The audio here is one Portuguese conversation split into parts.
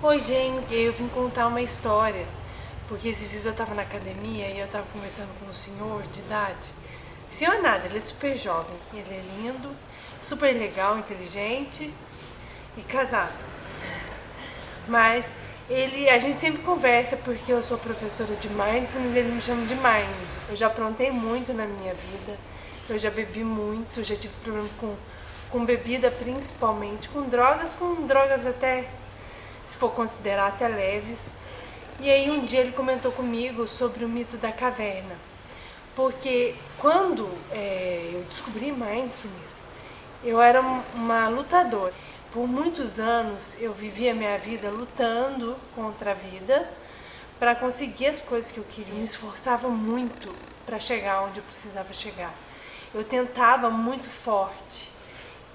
Oi, gente, eu vim contar uma história, porque esses dias eu tava na academia e eu tava conversando com um senhor de idade. Senhor nada, ele é super jovem, ele é lindo, super legal, inteligente e casado. Mas a gente sempre conversa porque eu sou professora de Mindfulness e ele me chama de Mind. Eu já aprontei muito na minha vida, eu já bebi muito, já tive problema com bebida principalmente, com drogas até, se for considerar, até leves. E aí um dia ele comentou comigo sobre o mito da caverna. Porque quando eu descobri Mindfulness, eu era uma lutadora. Por muitos anos eu vivia a minha vida lutando contra a vida para conseguir as coisas que eu queria. Eu me esforçava muito para chegar onde eu precisava chegar. Eu tentava muito forte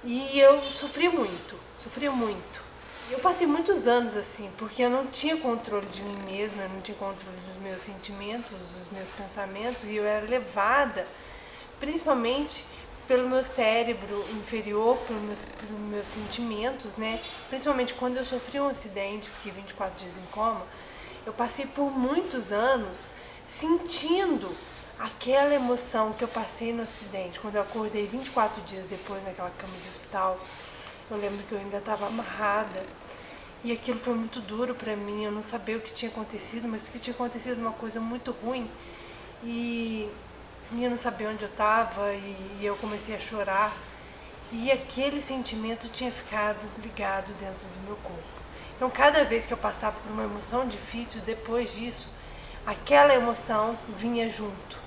e eu sofria muito. Eu passei muitos anos assim, porque eu não tinha controle de mim mesma, eu não tinha controle dos meus sentimentos, dos meus pensamentos, e eu era levada, principalmente pelo meu cérebro inferior, pelos meus sentimentos, né? Principalmente quando eu sofri um acidente, fiquei 24 dias em coma, eu passei por muitos anos sentindo aquela emoção que eu passei no acidente, quando eu acordei 24 dias depois naquela cama de hospital. Eu lembro que eu ainda estava amarrada e aquilo foi muito duro para mim. Eu não sabia o que tinha acontecido, mas que tinha acontecido uma coisa muito ruim e eu não sabia onde eu estava e eu comecei a chorar e aquele sentimento tinha ficado ligado dentro do meu corpo. Então cada vez que eu passava por uma emoção difícil, depois disso, aquela emoção vinha junto.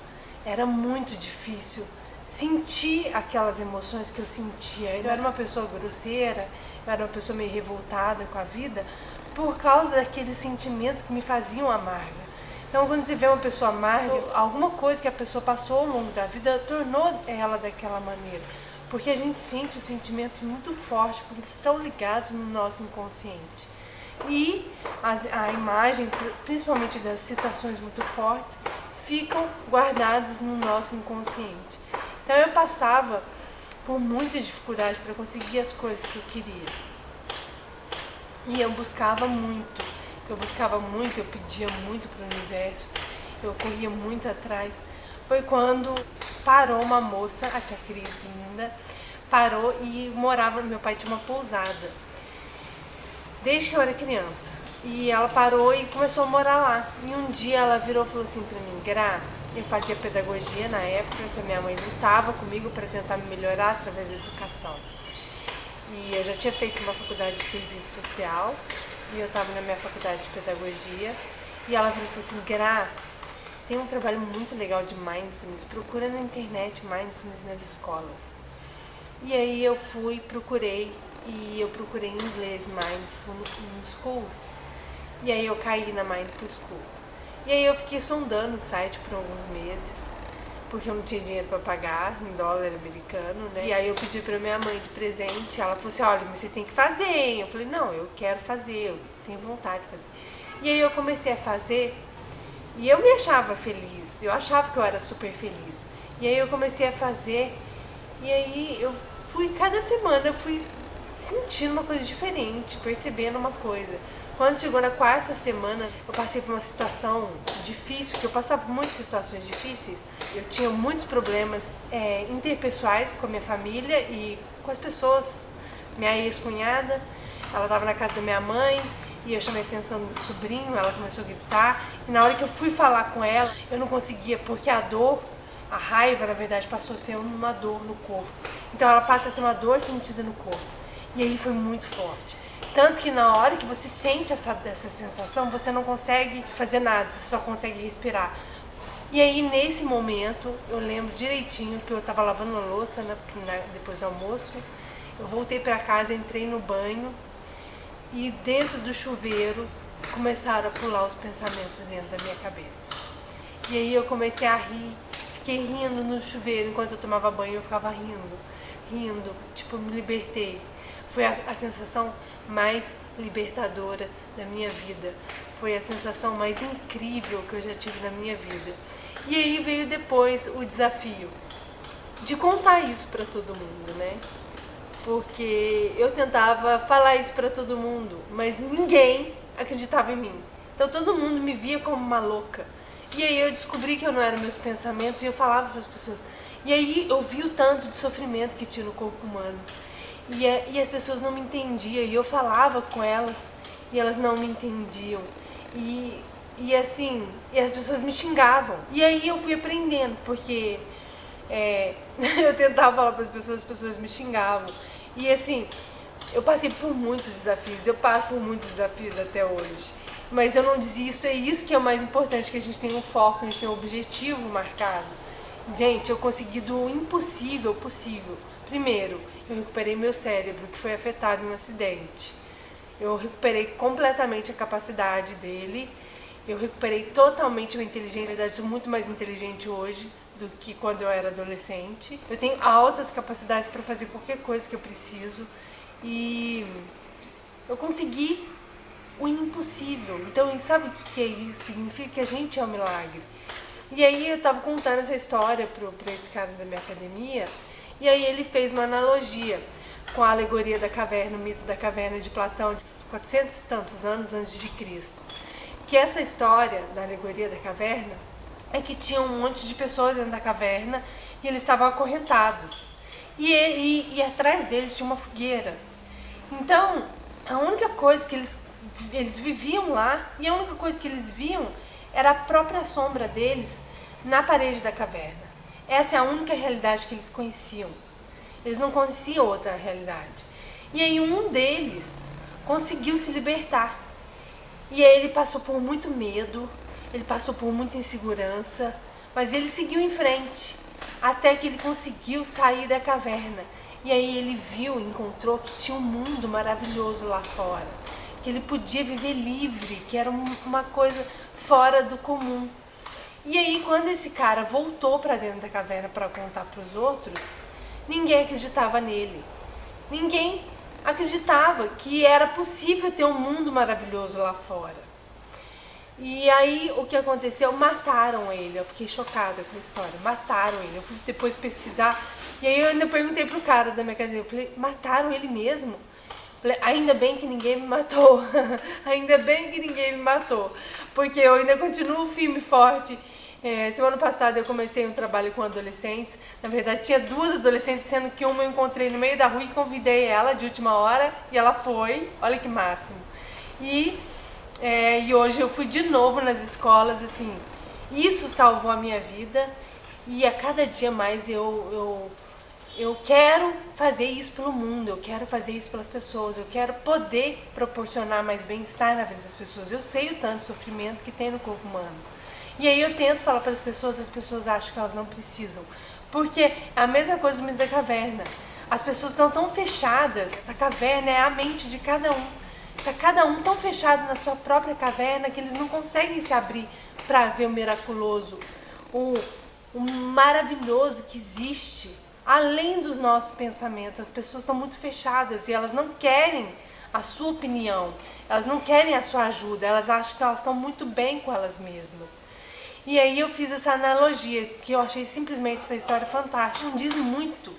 Era muito difícil sentir aquelas emoções que eu sentia. Eu era uma pessoa grosseira, eu era uma pessoa meio revoltada com a vida por causa daqueles sentimentos que me faziam amarga. Então quando você vê uma pessoa amarga, alguma coisa que a pessoa passou ao longo da vida tornou ela daquela maneira. Porque a gente sente os sentimentos muito fortes, porque eles estão ligados no nosso inconsciente. E a imagem, principalmente das situações muito fortes, ficam guardadas no nosso inconsciente. Então eu passava por muita dificuldade para conseguir as coisas que eu queria. E eu buscava muito, eu pedia muito para o universo, eu corria muito atrás. Foi quando parou uma moça, a tia Cris linda, parou e morava, meu pai tinha uma pousada, desde que eu era criança. E ela parou e começou a morar lá. E um dia ela virou e falou assim pra mim: Gra, eu fazia pedagogia na época, que a minha mãe lutava comigo para tentar me melhorar através da educação. E eu já tinha feito uma faculdade de serviço social, e eu estava na minha faculdade de pedagogia. E ela virou e falou assim: Gra, tem um trabalho muito legal de Mindfulness, procura na internet Mindfulness nas escolas. E aí eu procurei em inglês Mindfulness Schools. E aí eu caí na Mindful Schools. E aí eu fiquei sondando o site por alguns meses, porque eu não tinha dinheiro para pagar em dólar americano, né? E aí eu pedi para minha mãe de presente, ela falou assim: olha, mas você tem que fazer. Eu falei: não, eu quero fazer, eu tenho vontade de fazer. E aí eu comecei a fazer e eu me achava feliz, eu achava que eu era super feliz. E aí eu comecei a fazer e aí cada semana eu fui sentindo uma coisa diferente, percebendo uma coisa. Quando chegou na quarta semana, eu passei por uma situação difícil, que eu passava por muitas situações difíceis. Eu tinha muitos problemas interpessoais com a minha família e com as pessoas. Minha ex-cunhada, ela estava na casa da minha mãe e eu chamei a atenção do sobrinho, ela começou a gritar. E na hora que eu fui falar com ela, eu não conseguia, porque a dor, a raiva, na verdade, passou a ser uma dor no corpo. Então ela passa a ser uma dor sentida no corpo. E aí foi muito forte. Tanto que na hora que você sente essa sensação, você não consegue fazer nada, você só consegue respirar. E aí nesse momento, eu lembro direitinho que eu estava lavando a louça depois do almoço. Eu voltei para casa, entrei no banho e dentro do chuveiro começaram a pular os pensamentos dentro da minha cabeça. E aí eu comecei a rir, fiquei rindo no chuveiro. Enquanto eu tomava banho, eu ficava rindo, tipo, me libertei. Foi a sensação mais libertadora da minha vida. Foi a sensação mais incrível que eu já tive na minha vida. E aí veio depois o desafio de contar isso para todo mundo, né? Porque eu tentava falar isso para todo mundo, mas ninguém acreditava em mim. Então todo mundo me via como uma louca. E aí eu descobri que eu não era meus pensamentos e eu falava para as pessoas. E aí eu vi o tanto de sofrimento que tinha no corpo humano. E as pessoas não me entendiam. E eu falava com elas e elas não me entendiam. E assim, e as pessoas me xingavam. E aí eu fui aprendendo, porque eu tentava falar para as pessoas me xingavam. E assim, eu passei por muitos desafios, eu passo por muitos desafios até hoje. Mas eu não desisto, é isso que é o mais importante, que a gente tem um foco, a gente tem um objetivo marcado. Gente, eu consegui do impossível possível. Primeiro, eu recuperei meu cérebro, que foi afetado em um acidente. Eu recuperei completamente a capacidade dele. Eu recuperei totalmente a minha inteligência. Na verdade, sou muito mais inteligente hoje do que quando eu era adolescente. Eu tenho altas capacidades para fazer qualquer coisa que eu preciso. E eu consegui o impossível. Então, sabe o que é isso? Significa que a gente é um milagre. E aí eu tava contando essa história pra esse cara da minha academia, e aí ele fez uma analogia com a alegoria da caverna, o mito da caverna de Platão, de 400 e tantos anos antes de Cristo. Que essa história da alegoria da caverna é que tinha um monte de pessoas dentro da caverna e eles estavam acorrentados. E atrás deles tinha uma fogueira. Então, a única coisa que eles viviam lá, e a única coisa que eles viam era a própria sombra deles na parede da caverna. Essa é a única realidade que eles conheciam. Eles não conheciam outra realidade. E aí um deles conseguiu se libertar. E aí ele passou por muito medo, ele passou por muita insegurança, mas ele seguiu em frente, até que ele conseguiu sair da caverna. E aí ele viu, encontrou que tinha um mundo maravilhoso lá fora, que ele podia viver livre, que era uma coisa fora do comum. E aí quando esse cara voltou para dentro da caverna para contar para os outros, ninguém acreditava nele. Ninguém acreditava que era possível ter um mundo maravilhoso lá fora. E aí o que aconteceu? Mataram ele. Eu fiquei chocada com a história. Mataram ele. Eu fui depois pesquisar. E aí eu ainda perguntei pro cara da minha academia. Eu falei, mataram ele mesmo? Eu falei, ainda bem que ninguém me matou. Ainda bem que ninguém me matou. Porque eu ainda continuo firme e forte. Semana passada eu comecei um trabalho com adolescentes. Na verdade tinha 2 adolescentes, sendo que uma eu encontrei no meio da rua e convidei ela de última hora. E ela foi. Olha que máximo. E hoje eu fui de novo nas escolas, assim, isso salvou a minha vida e a cada dia mais eu quero fazer isso pelo mundo, eu quero fazer isso pelas pessoas, eu quero poder proporcionar mais bem-estar na vida das pessoas. Eu sei o tanto sofrimento que tem no corpo humano. E aí eu tento falar para as pessoas acham que elas não precisam. Porque é a mesma coisa do mito da caverna. As pessoas estão tão fechadas, a caverna é a mente de cada um. Está cada um tão fechado na sua própria caverna que eles não conseguem se abrir para ver o miraculoso, o maravilhoso que existe além dos nossos pensamentos. As pessoas estão muito fechadas e elas não querem a sua opinião, elas não querem a sua ajuda, elas acham que elas estão muito bem com elas mesmas. E aí eu fiz essa analogia, que eu achei simplesmente essa história fantástica. Diz muito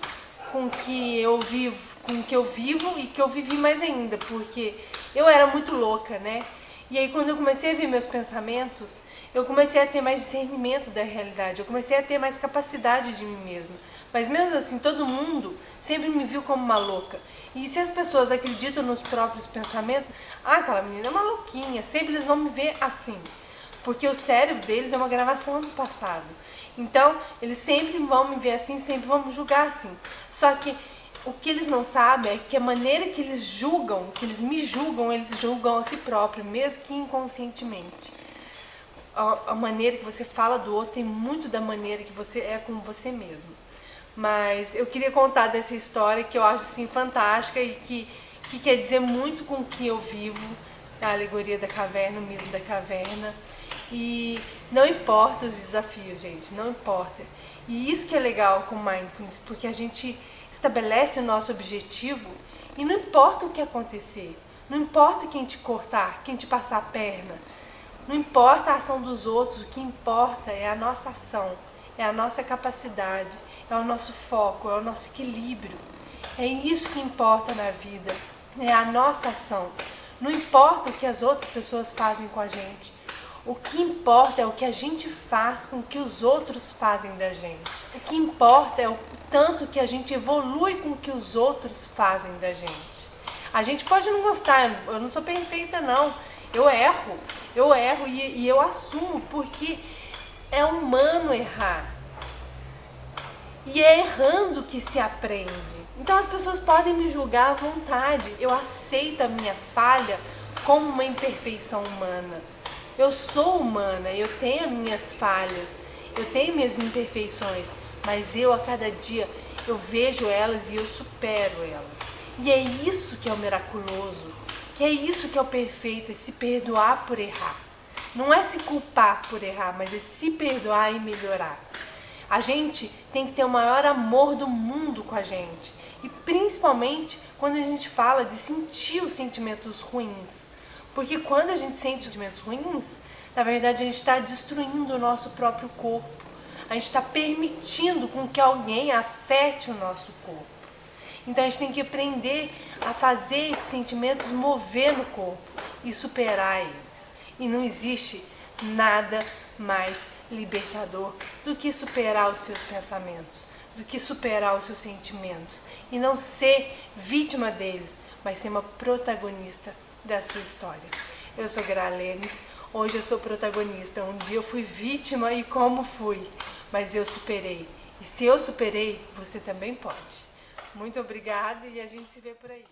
com o que eu vivo, com o que eu vivo e que eu vivi mais ainda, porque eu era muito louca, né? E aí quando eu comecei a ver meus pensamentos, eu comecei a ter mais discernimento da realidade, eu comecei a ter mais capacidade de mim mesma. Mas mesmo assim, todo mundo sempre me viu como uma louca. E se as pessoas acreditam nos próprios pensamentos, aquela menina é uma louquinha, sempre eles vão me ver assim. Porque o cérebro deles é uma gravação do passado. Então, eles sempre vão me ver assim, sempre vão me julgar assim. Só que o que eles não sabem é que a maneira que eles julgam, que eles me julgam, eles julgam a si próprio, mesmo que inconscientemente. A maneira que você fala do outro tem muito da maneira que você é com você mesmo. Mas eu queria contar dessa história que eu acho assim fantástica e que quer dizer muito com o que eu vivo, a alegoria da caverna, o mito da caverna. E não importa os desafios, gente, não importa. E isso que é legal com Mindfulness, porque a gente estabelece o nosso objetivo e não importa o que acontecer, não importa quem te cortar, quem te passar a perna, não importa a ação dos outros, o que importa é a nossa ação, é a nossa capacidade, é o nosso foco, é o nosso equilíbrio. É isso que importa na vida, é a nossa ação. Não importa o que as outras pessoas fazem com a gente. O que importa é o que a gente faz com o que os outros fazem da gente. O que importa é o tanto que a gente evolui com o que os outros fazem da gente. A gente pode não gostar, eu não sou perfeita não. Eu erro e eu assumo, porque é humano errar. E é errando que se aprende. Então as pessoas podem me julgar à vontade. Eu aceito a minha falha como uma imperfeição humana. Eu sou humana, eu tenho minhas falhas, eu tenho minhas imperfeições, mas eu a cada dia eu vejo elas e eu supero elas. E é isso que é o miraculoso, que é isso que é o perfeito, é se perdoar por errar. Não é se culpar por errar, mas é se perdoar e melhorar. A gente tem que ter o maior amor do mundo com a gente. E principalmente quando a gente fala de sentir os sentimentos ruins. Porque quando a gente sente sentimentos ruins, na verdade a gente está destruindo o nosso próprio corpo. A gente está permitindo com que alguém afete o nosso corpo. Então a gente tem que aprender a fazer esses sentimentos mover no corpo e superar eles. E não existe nada mais libertador do que superar os seus pensamentos, do que superar os seus sentimentos e não ser vítima deles, mas ser uma protagonista da sua história. Eu sou Gra Lemes, hoje eu sou protagonista. Um dia eu fui vítima e como fui, mas eu superei. E se eu superei, você também pode. Muito obrigada e a gente se vê por aí.